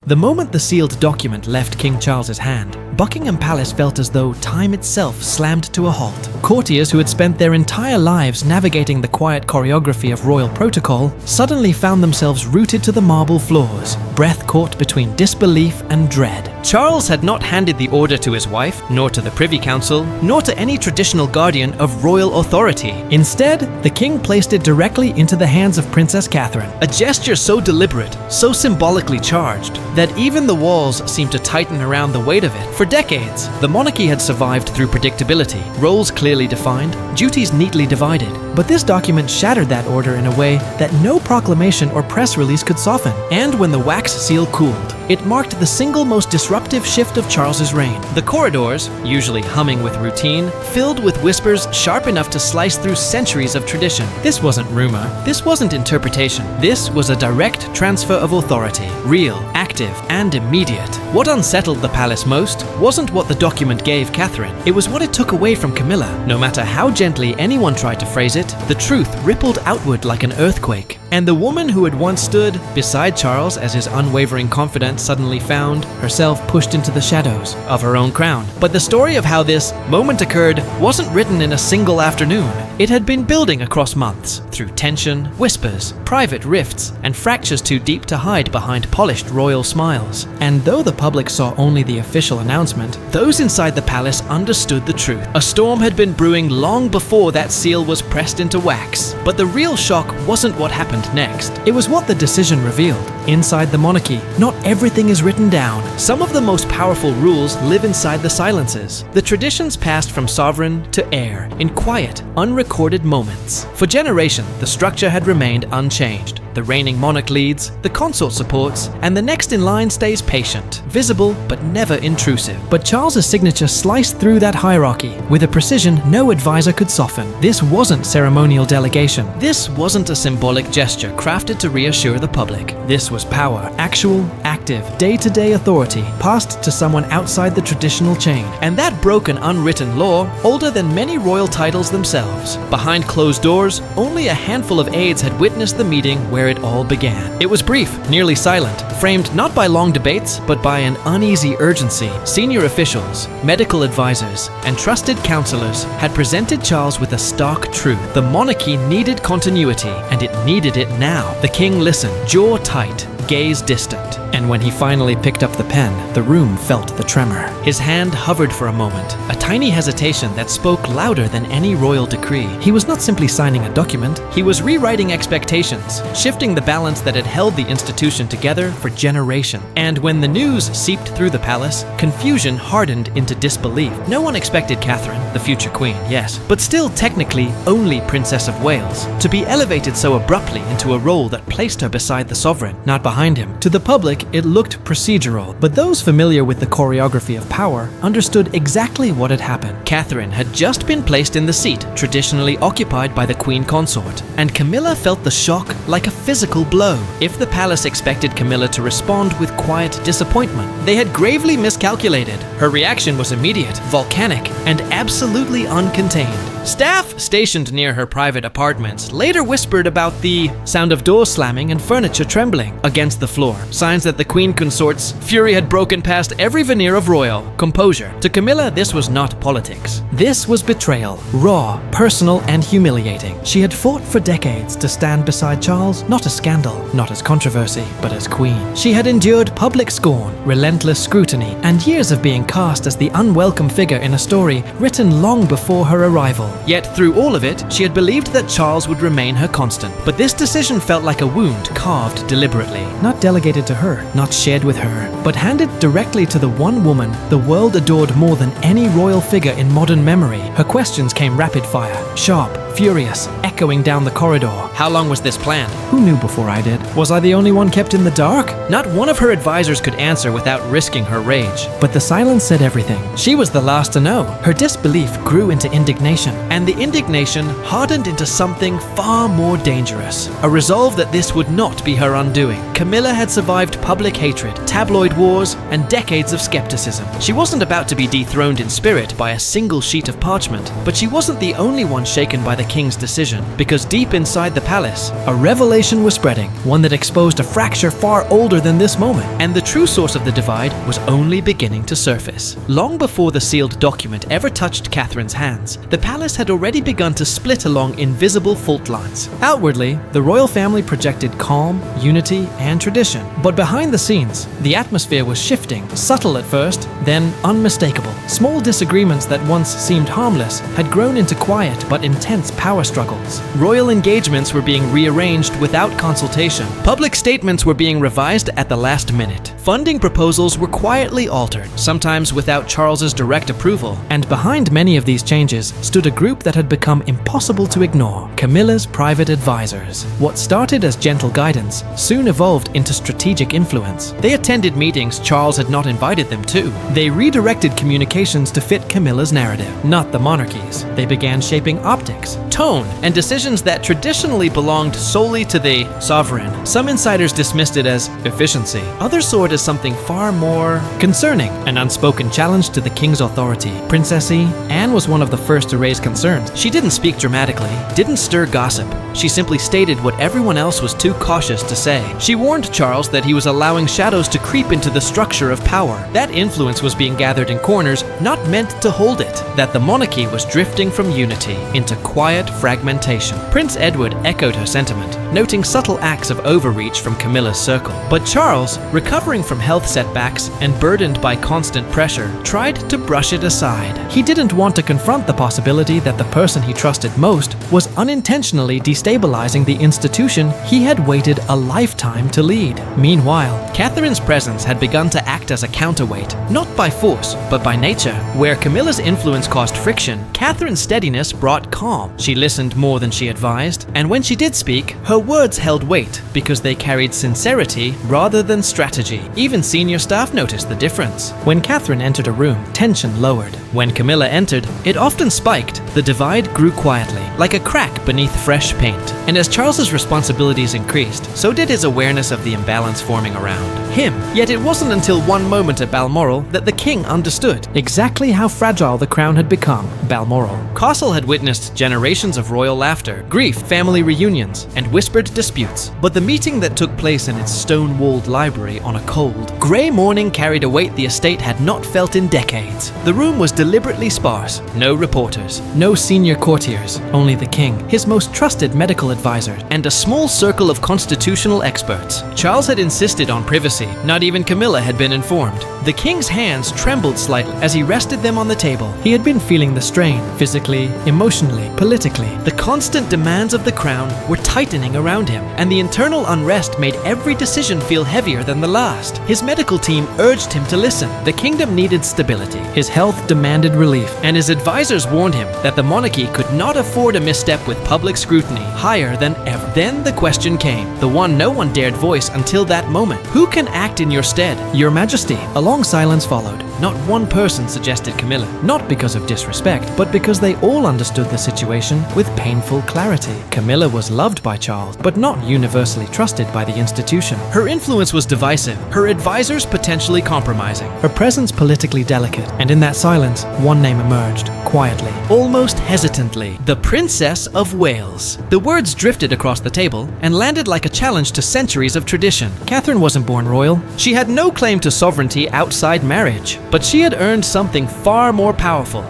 The moment the sealed document left King Charles's hand, Buckingham Palace felt as though time itself slammed to a halt. Courtiers who had spent their entire lives navigating the quiet choreography of royal protocol suddenly found themselves rooted to the marble floors, breath caught between disbelief and dread. Charles had not handed the order to his wife, nor to the Privy Council, nor to any traditional guardian of royal authority. Instead, the king placed it directly into the hands of Princess Catherine, a gesture so deliberate, so symbolically charged, that even the walls seemed to tighten around the weight of it. For decades, the monarchy had survived through predictability, roles clearly defined, duties neatly divided. But this document shattered that order in a way that no proclamation or press release could soften. And when the wax seal cooled, it marked the single most disruptive shift of Charles's reign. The corridors, usually humming with routine, filled with whispers sharp enough to slice through centuries of tradition. This wasn't rumor. This wasn't interpretation. This was a direct transfer of authority, real, active, and immediate. What unsettled the palace most wasn't what the document gave Catherine. It was what it took away from Camilla. No matter how gently anyone tried to phrase it, the truth rippled outward like an earthquake. And the woman who had once stood beside Charles as his unwavering confidant suddenly found herself pushed into the shadows of her own crown. But the story of how this moment occurred wasn't written in a single afternoon. It had been building across months, through tension, whispers, private rifts, and fractures too deep to hide behind polished royal smiles. And though the public saw only the official announcement, those inside the palace understood the truth. A storm had been brewing long before that seal was pressed into wax. But the real shock wasn't what happened next. It was what the decision revealed. Inside the monarchy, not everything is written down. Some of the most powerful rules live inside the silences. The traditions passed from sovereign to heir in quiet, unrecorded moments. For generations, the structure had remained unchanged. The reigning monarch leads, the consort supports, and the next in line stays patient, visible but never intrusive. But Charles's signature sliced through that hierarchy with a precision no advisor could soften. This wasn't ceremonial delegation. This wasn't a symbolic gesture crafted to reassure the public. This was power, actual, active, day-to-day authority, passed to someone outside the traditional chain. And that broke an unwritten law older than many royal titles themselves. Behind closed doors, only a handful of aides had witnessed the meeting where it all began. It was brief, nearly silent, framed not by long debates, but by an uneasy urgency. Senior officials, medical advisors, and trusted counselors had presented Charles with a stark truth. The monarchy needed continuity, and it needed it now. The king listened, jaw tight, gaze distant. And when he finally picked up the pen, the room felt the tremor. His hand hovered for a moment, a tiny hesitation that spoke louder than any royal decree. He was not simply signing a document, he was rewriting expectations, shifting the balance that had held the institution together for generations. And when the news seeped through the palace, confusion hardened into disbelief. No one expected Catherine, the future queen, yes, but still technically only Princess of Wales, to be elevated so abruptly into a role that placed her beside the sovereign, not behind him. To the public, it looked procedural, but those familiar with the choreography of power understood exactly what had happened. Catherine had just been placed in the seat traditionally occupied by the queen consort, and Camilla felt the shock like a physical blow. If the palace expected Camilla to respond with quiet disappointment, they had gravely miscalculated. Her reaction was immediate, volcanic, and absolutely uncontained. Staff stationed near her private apartments later whispered about the sound of doors slamming and furniture trembling against the floor, signs that the queen consort's fury had broken past every veneer of royal composure. To Camilla, this was not politics. This was betrayal, raw, personal, and humiliating. She had fought for decades to stand beside Charles, not as scandal, not as controversy, but as queen. She had endured public scorn, relentless scrutiny, and years of being cast as the unwelcome figure in a story written long before her arrival. Yet through all of it, she had believed that Charles would remain her constant. But this decision felt like a wound carved deliberately. Not delegated to her, not shared with her, but handed directly to the one woman the world adored more than any royal figure in modern memory. Her questions came rapid fire, sharp, furious, echoing down the corridor. How long was this planned? Who knew before I did? Was I the only one kept in the dark? Not one of her advisors could answer without risking her rage. But the silence said everything. She was the last to know. Her disbelief grew into indignation, and the indignation hardened into something far more dangerous. A resolve that this would not be her undoing. Camilla had survived public hatred, tabloid wars, and decades of skepticism. She wasn't about to be dethroned in spirit by a single sheet of parchment, but she wasn't the only one shaken by the king's decision, because deep inside the palace, a revelation was spreading, one that exposed a fracture far older than this moment, and the true source of the divide was only beginning to surface. Long before the sealed document ever touched Catherine's hands, the palace had already begun to split along invisible fault lines. Outwardly, the royal family projected calm, unity, and tradition, but behind the scenes, the atmosphere was shifting, subtle at first, then unmistakable. Small disagreements that once seemed harmless had grown into quiet but intense power struggles. Royal engagements were being rearranged without consultation. Public statements were being revised at the last minute. Funding proposals were quietly altered, sometimes without Charles's direct approval. And behind many of these changes stood a group that had become impossible to ignore: Camilla's private advisors. What started as gentle guidance soon evolved into strategic influence. They attended meetings Charles had not invited them to. They redirected communications to fit Camilla's narrative, not the monarchy's. They began shaping optics, tone, and decisions that traditionally belonged solely to the sovereign. Some insiders dismissed it as efficiency. Others saw it as something far more concerning, an unspoken challenge to the king's authority. Princess Anne was one of the first to raise concerns. She didn't speak dramatically, didn't stir gossip. She simply stated what everyone else was too cautious to say. She warned Charles that he was allowing shadows to creep into the structure of power. That influence was being gathered in corners, not meant to hold it. That the monarchy was drifting from unity into quiet fragmentation. Prince Edward echoed her sentiment, noting subtle acts of overreach from Camilla's circle. But Charles, recovering from health setbacks and burdened by constant pressure, tried to brush it aside. He didn't want to confront the possibility that the person he trusted most was unintentionally destabilizing the institution he had waited a lifetime to lead. Meanwhile, Catherine's presence had begun to act as a counterweight, not by force, but by nature. Where Camilla's influence caused friction, Catherine's steadiness brought calm. She listened more than she advised, and when she did speak, her words held weight because they carried sincerity rather than strategy. Even senior staff noticed the difference. When Catherine entered a room, tension lowered. When Camilla entered, it often spiked. The divide grew quietly, like a crack beneath fresh paint. And as Charles's responsibilities increased, so did his awareness of the imbalance forming around him. Yet it wasn't until one moment at Balmoral that the king understood exactly how fragile the crown had become. Balmoral Castle had witnessed generations of royal laughter, grief, family reunions, and whispered disputes. But the meeting that took place in its stone-walled library on a cold, grey morning carried a weight the estate had not felt in decades. The room was deliberately sparse. No reporters, no senior courtiers, only the king, his most trusted medical advisor, and a small circle of constitutional experts. Charles had insisted on privacy. Not even Camilla had been informed. The king's hands trembled slightly as he rested them on the table. He had been feeling the strain, physically, emotionally, politically. The constant demands of the crown were tightening around him, and the internal unrest made every decision feel heavier than the last. His medical team urged him to listen. The kingdom needed stability. His health demanded relief, and his advisors warned him that the monarchy could not afford a misstep with public scrutiny higher than ever. Then the question came, the one no one dared voice until that moment. Who can act in your stead? Your Majesty. A long silence followed. Not one person suggested Camilla, not because of disrespect, but because they all understood the situation with painful clarity. Camilla was loved by Charles, but not universally trusted by the institution. Her influence was divisive, her advisors potentially compromising, her presence politically delicate, and in that silence, one name emerged, quietly, almost hesitantly: the Princess of Wales. The words drifted across the table and landed like a challenge to centuries of tradition. Catherine wasn't born royal. She had no claim to sovereignty outside marriage, but she had earned something far more powerful: